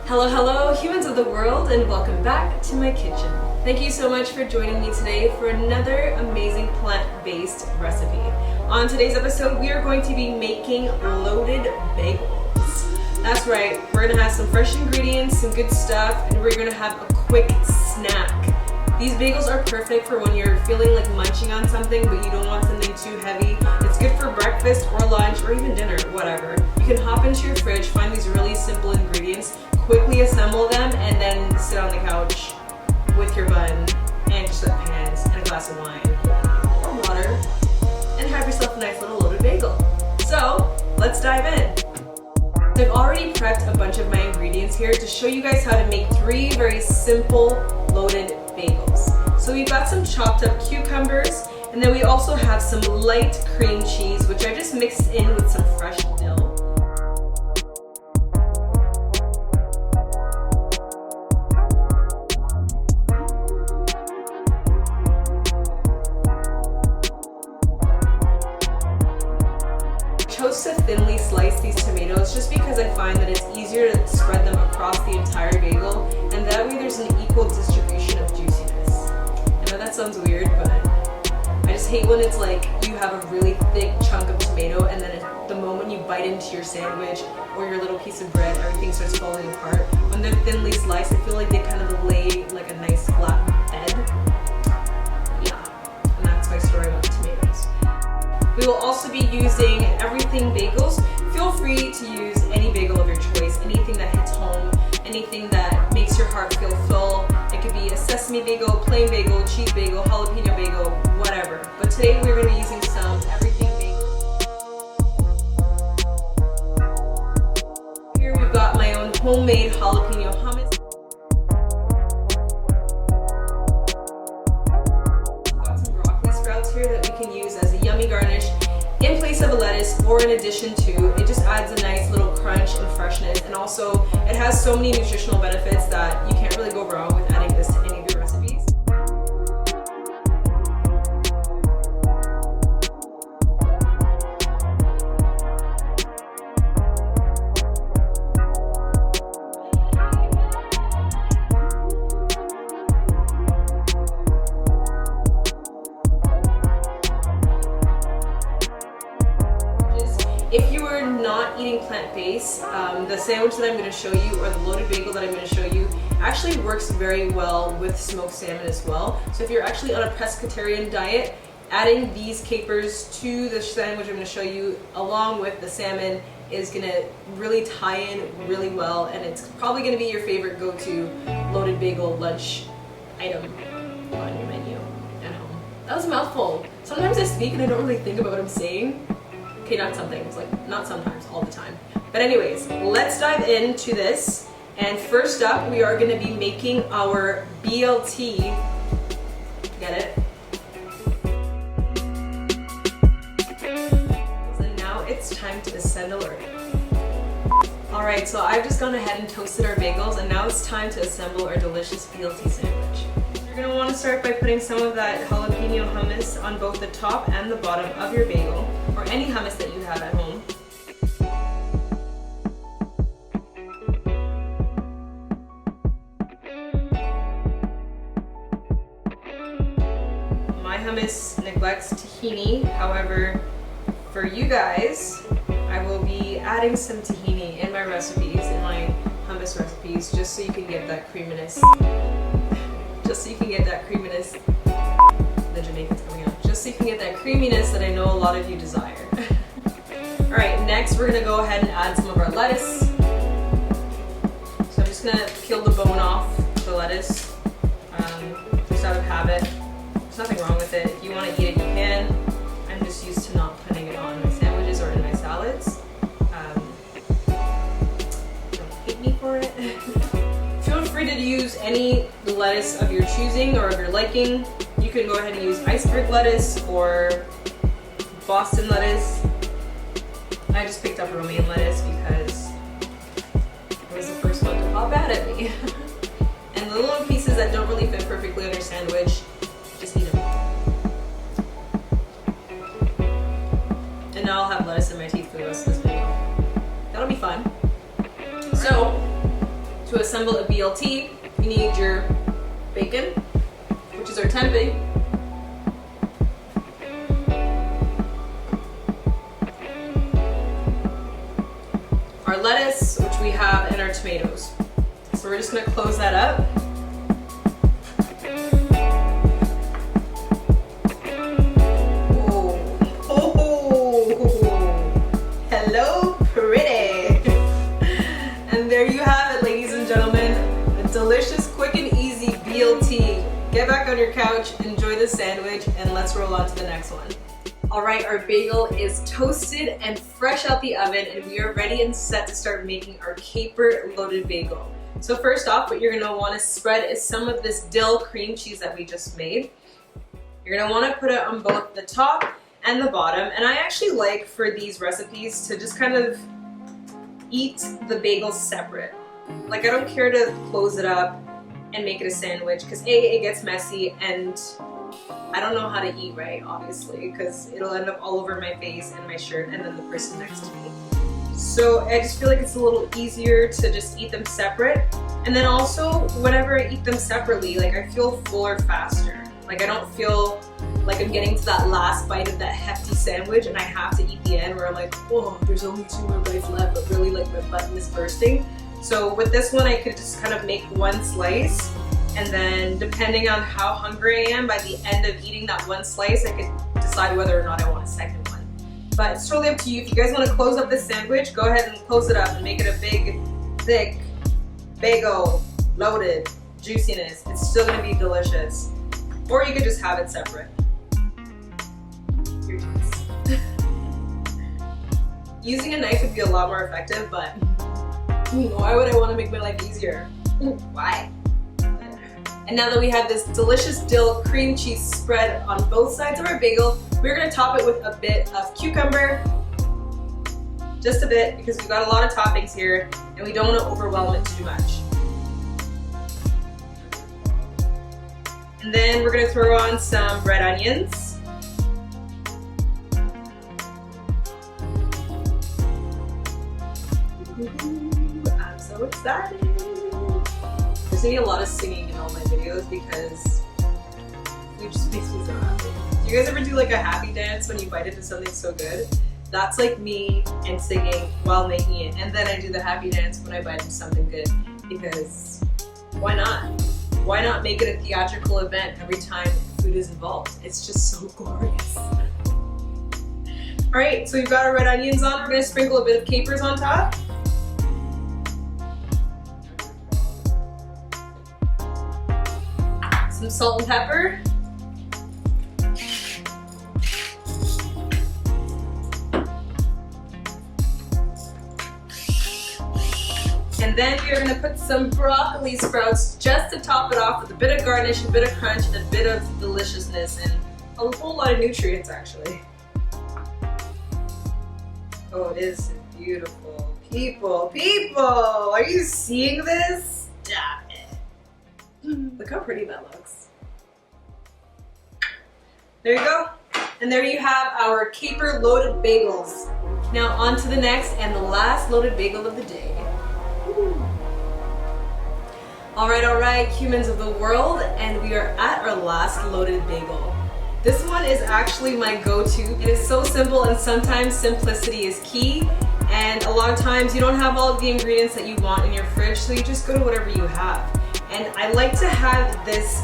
Hello, hello, humans of the world, and welcome back to my kitchen. Thank you so much for joining me today for another amazing plant-based recipe. On today's episode, we are going to be making loaded bagels. That's right, we're gonna have some fresh ingredients, some good stuff, and we're gonna have a quick snack. These bagels are perfect for when you're feeling like munching on something, but you don't want something too heavy. It's good for breakfast or lunch or even dinner, whatever. You can hop into your fridge, find these really simple ingredients, quickly assemble them, and then sit on the couch with your bun and sweatpants and a glass of wine or water and have yourself a nice little loaded bagel. So let's dive in. I've already prepped a bunch of my ingredients here to show you guys how to make 3 very simple loaded bagels. So we've got some chopped up cucumbers, and then we also have some light cream cheese, which I just mixed in with some fresh dill. I chose to thinly slice these tomatoes just because I find that it's easier to spread them across the entire bagel, and that way there's an equal distribution of juiciness. I know that sounds weird, but I just hate when it's like you have a really thick chunk of tomato and then the moment you bite into your sandwich or your little piece of bread, everything starts falling apart. When they're thinly sliced, I feel like they kind of lay like a nice flat bed. Yeah, and that's my story about the tomatoes. We will also be using everything bagels. Feel free to use any bagel of your choice, anything that hits home, anything that makes your heart feel full. It could be a sesame bagel, plain bagel, cheese bagel, jalapeno bagel, whatever. But today we're going to be using some everything bagels. Here we've got my own homemade jalapeno hummus. We've got some broccoli sprouts here that we can use as a yummy garnish in place of a lettuce or in addition to. It just adds a nice little crunch and freshness, and also it has so many nutritional benefits that you can't really go wrong with adding this to any of your recipes. If you are not eating plant-based, the sandwich that I'm going to show you, or the loaded bagel that I'm going to show you, actually works very well with smoked salmon as well. So if you're actually on a pescatarian diet, adding these capers to the sandwich I'm going to show you along with the salmon is going to really tie in really well, and it's probably going to be your favorite go-to loaded bagel lunch item on your menu at home. That was a mouthful. Sometimes I speak and I don't really think about what I'm saying. Okay, not sometimes, like not sometimes, all the time. But anyways, let's dive into this. And first up, we are going to be making our BLT. Get it? And now it's time to assemble our bagels. Alright, so I've just gone ahead and toasted our bagels, and now it's time to assemble our delicious BLT sandwich. You're going to want to start by putting some of that jalapeno hummus on both the top and the bottom of your bagel, or any hummus that you have at home. My hummus neglects tahini, however, for you guys, I will be adding some tahini in my recipes, in my hummus recipes, just so you can get that creaminess. Just so you can get that creaminess. The Jamaicans coming out. Just so you can get that creaminess that I know a lot of you desire. Alright, next we're going to go ahead and add some of our lettuce. So I'm just going to peel the bone off the lettuce, just out of habit. There's nothing wrong with it. If you want to eat it, you can. I'm just used to not putting it on my sandwiches or in my salads. Don't hate me for it. Feel free to use any lettuce of your choosing or of your liking. You can go ahead and use iceberg lettuce or Boston lettuce. I just picked up romaine lettuce because it was the first one to pop out at me. And the little pieces that don't really fit perfectly on your sandwich, just eat them. And now I'll have lettuce in my teeth for the rest of this video. That'll be fun. So, To assemble a BLT, you need your bacon, which is our tempeh, our lettuce, which we have, and our tomatoes. So we're just gonna close that up. Hello, pretty. And there you have it, ladies and gentlemen. A delicious, quick and easy BLT. Get back on your couch, enjoy the sandwich, and let's roll on to the next one. All right, our bagel is toasted and fresh out the oven, and we are ready and set to start making our caper loaded bagel. So first off, what you're gonna wanna spread is some of this dill cream cheese that we just made. You're gonna wanna put it on both the top and the bottom, and I actually like for these recipes to just kind of eat the bagel separate. Like, I don't care to close it up and make it a sandwich, because A, it gets messy, and I don't know how to eat right, obviously, because it'll end up all over my face and my shirt and then the person next to me. So I just feel like it's a little easier to just eat them separate. And then also, whenever I eat them separately, like, I feel fuller faster. Like, I don't feel like I'm getting to that last bite of that hefty sandwich and I have to eat the end where I'm like, oh, there's only 2 more bites left, but really like my button is bursting. So with this one, I could just kind of make one slice, and then depending on how hungry I am, by the end of eating that one slice, I could decide whether or not I want a second one. But it's totally up to you. If you guys want to close up this sandwich, go ahead and close it up and make it a big, thick, bagel, loaded juiciness. It's still gonna be delicious. Or you could just have it separate. Your choice. Using a knife would be a lot more effective, but why would I want to make my life easier? Why? And now that we have this delicious dill cream cheese spread on both sides of our bagel, we're gonna top it with a bit of cucumber. Just a bit, because we've got a lot of toppings here and we don't want to overwhelm it too much. And then we're gonna throw on some red onions. I'm so excited. There's gonna be a lot of singing in all my videos because it just makes me so happy. Do you guys ever do like a happy dance when you bite into something so good? That's like me and singing while making it. And then I do the happy dance when I bite into something good, because why not? Why not make it a theatrical event every time food is involved? It's just so glorious. All right, so we've got our red onions on. We're gonna sprinkle a bit of capers on top. Some salt and pepper. And then you're gonna put some broccoli sprouts just to top it off with a bit of garnish, a bit of crunch, and a bit of deliciousness, and a whole lot of nutrients actually. Oh, it is beautiful. People, are you seeing this? Stop it. Look how pretty that looks. There you go. And there you have our caper loaded bagels. Now on to the next and the last loaded bagel of the day. All right, humans of the world, and we are at our last loaded bagel. This one is actually my go-to. It is so simple, and sometimes simplicity is key, and a lot of times you don't have all of the ingredients that you want in your fridge, so you just go to whatever you have. And I like to have this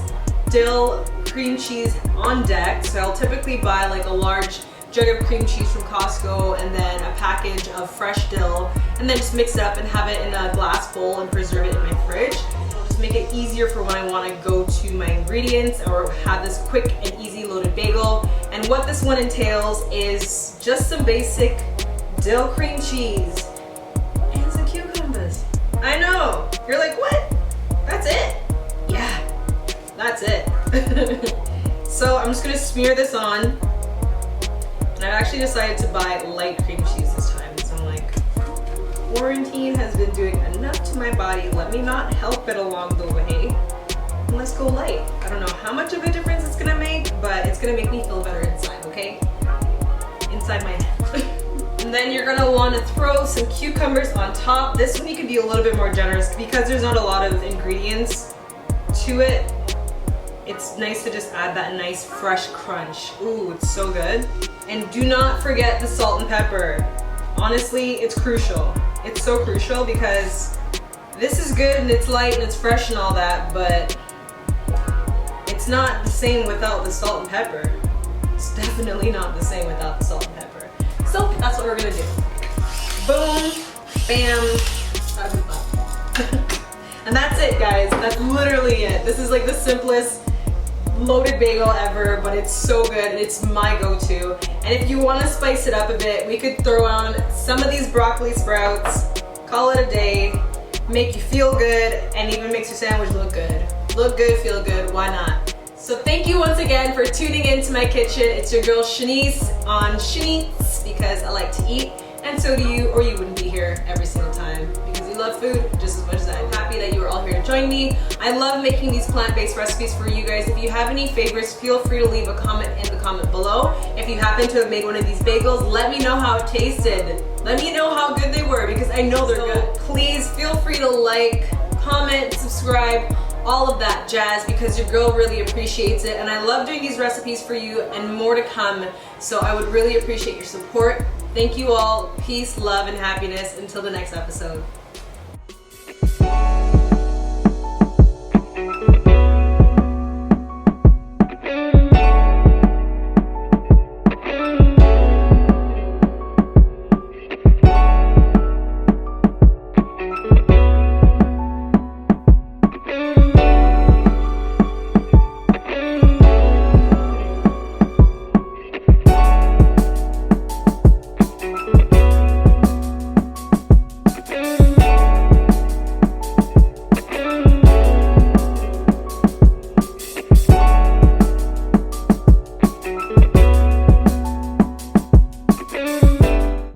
dill cream cheese on deck, so I'll typically buy like a large jug of cream cheese from Costco and then a package of fresh dill, and then just mix it up and have it in a glass bowl and preserve it in my fridge. Just make it easier for when I want to go to my ingredients or have this quick and easy loaded bagel. And what this one entails is just some basic dill cream cheese and some cucumbers. I know, you're like, what? That's it? Yeah, that's it. So I'm just gonna smear this on. And I've actually decided to buy light cream cheese this time. So I'm like, quarantine has been doing enough to my body. Let me not help it along the way. And let's go light. I don't know how much of a difference it's gonna make, but it's gonna make me feel better inside, okay? Inside my head. And And then you're gonna want to throw some cucumbers on top. This one you can be a little bit more generous because there's not a lot of ingredients to it. It's nice to just add that nice fresh crunch. Ooh, it's so good. And do not forget the salt and pepper. Honestly, it's crucial. It's so crucial because this is good and it's light and it's fresh and all that, but it's not the same without the salt and pepper. It's definitely not the same without the salt and pepper. So that's what we're gonna do. Boom, bam, and that's it, guys. That's literally it. This is like the simplest loaded bagel ever, but it's so good and it's my go-to. And if you want to spice it up a bit, we could throw on some of these broccoli sprouts, call it a day, make you feel good, and even makes your sandwich look good. Look good, feel good, why not? So thank you once again for tuning into my kitchen. It's your girl Shanice on Shanice because I like to eat, and so do you, or you wouldn't be here every single time because you love food just as much as I am. Happy that you are all here to join me. I love making these plant-based recipes for you guys. If you have any favorites, feel free to leave a comment in the comment below. If you happen to have made one of these bagels, let me know how it tasted. Let me know how good they were because I know they're good. Please feel free to like, comment, subscribe, all of that jazz because your girl really appreciates it. And I love doing these recipes for you and more to come. So I would really appreciate your support. Thank you all. Peace, love, and happiness. Until the next episode.